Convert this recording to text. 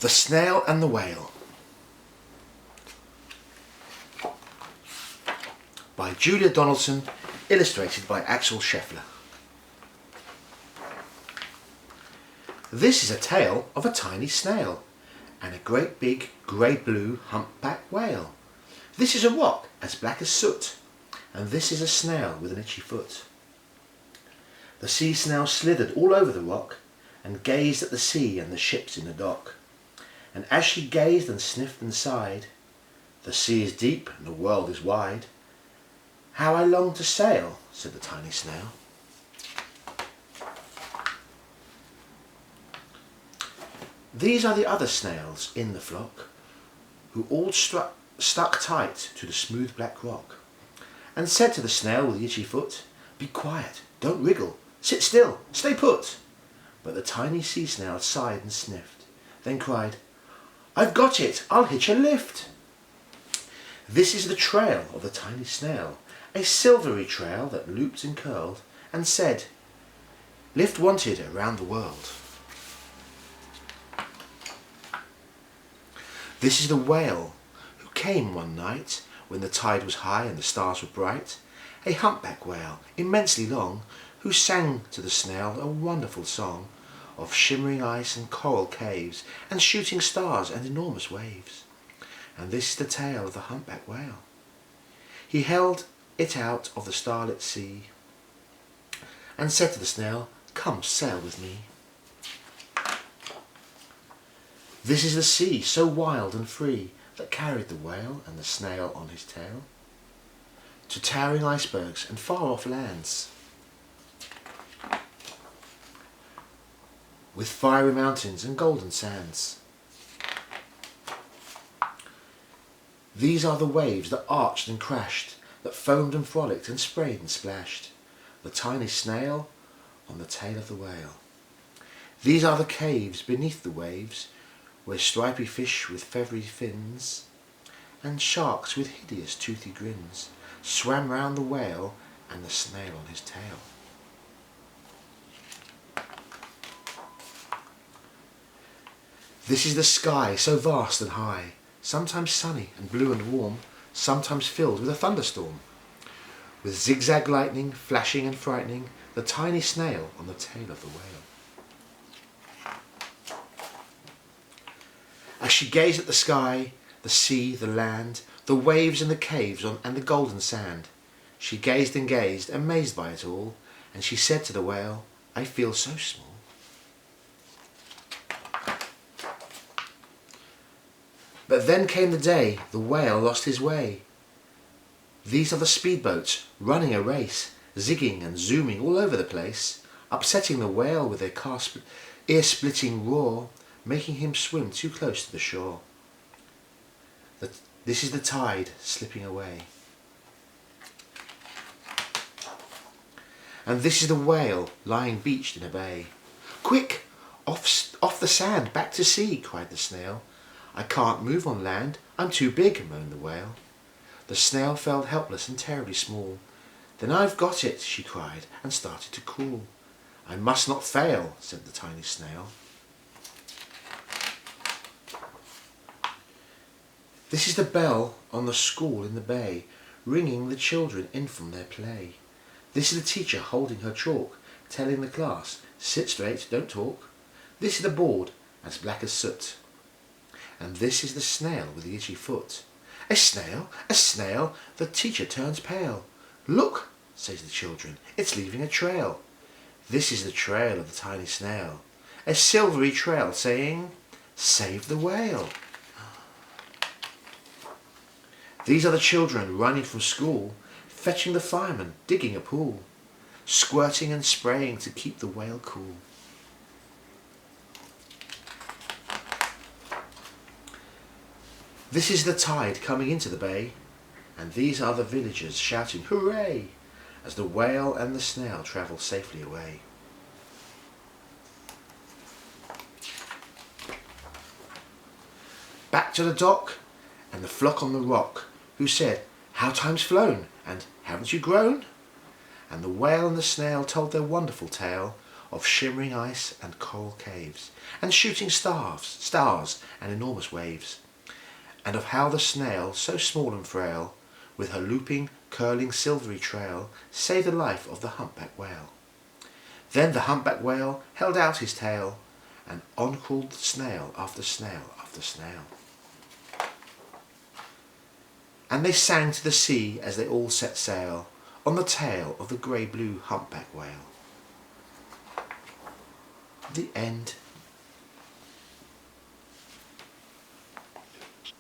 The Snail and the Whale by Julia Donaldson, illustrated by Axel Scheffler. This is a tale of a tiny snail and a great big grey-blue humpback whale. This is a rock as black as soot, and this is a snail with an itchy foot. The sea snail slithered all over the rock and gazed at the sea and the ships in the dock. And as she gazed and sniffed and sighed, "The sea is deep and the world is wide. How I long to sail," said the tiny snail. These are the other snails in the flock, who all stuck tight to the smooth black rock, and said to the snail with the itchy foot, "Be quiet, don't wriggle, sit still, stay put." But the tiny sea snail sighed and sniffed, then cried, "I've got it, I'll hitch a lift." This is the trail of the tiny snail, a silvery trail that looped and curled, and said, "Lift wanted around the world." This is the whale, who came one night when the tide was high and the stars were bright, a humpback whale, immensely long, who sang to the snail a wonderful song of shimmering ice and coral caves and shooting stars and enormous waves. And this is the tale of the humpback whale. He held it out of the starlit sea and said to the snail, "Come sail with me." This is the sea, so wild and free, that carried the whale and the snail on his tail to towering icebergs and far-off lands, with fiery mountains and golden sands. These are the waves that arched and crashed, that foamed and frolicked and sprayed and splashed the tiny snail on the tail of the whale. These are the caves beneath the waves, where stripy fish with feathery fins and sharks with hideous toothy grins swam round the whale and the snail on his tail. This is the sky, so vast and high, sometimes sunny and blue and warm, sometimes filled with a thunderstorm, with zigzag lightning flashing and frightening the tiny snail on the tail of the whale. As she gazed at the sky, the sea, the land, the waves and the caves and the golden sand, she gazed and gazed, amazed by it all, and she said to the whale, "I feel so small." But then came the day the whale lost his way. These are the speedboats running a race, zigging and zooming all over the place, upsetting the whale with their ear-splitting roar, making him swim too close to the shore. This is the tide slipping away. And this is the whale lying beached in a bay. "Quick, off the sand, back to sea," cried the snail. "I can't move on land, I'm too big," moaned the whale. The snail felt helpless and terribly small. "Then I've got it," she cried, and started to crawl. "I must not fail," said the tiny snail. This is the bell on the school in the bay, ringing the children in from their play. This is the teacher holding her chalk, telling the class, "Sit straight, don't talk." This is the board, as black as soot. And this is the snail with the itchy foot. "A snail, a snail," the teacher turns pale. "Look," says the children, "it's leaving a trail." This is the trail of the tiny snail, a silvery trail saying, "Save the whale." These are the children running from school, fetching the fireman, digging a pool, squirting and spraying to keep the whale cool. This is the tide coming into the bay, and these are the villagers shouting "Hooray!" as the whale and the snail travel safely away. Back to the dock, and the flock on the rock, who said, "How time's flown, and haven't you grown?" And the whale and the snail told their wonderful tale of shimmering ice and coral caves, and shooting stars and enormous waves, and of how the snail, so small and frail, with her looping, curling, silvery trail, saved the life of the humpback whale. Then the humpback whale held out his tail, and on crawled snail after snail after snail. And they sang to the sea as they all set sail on the tail of the grey-blue humpback whale. The end.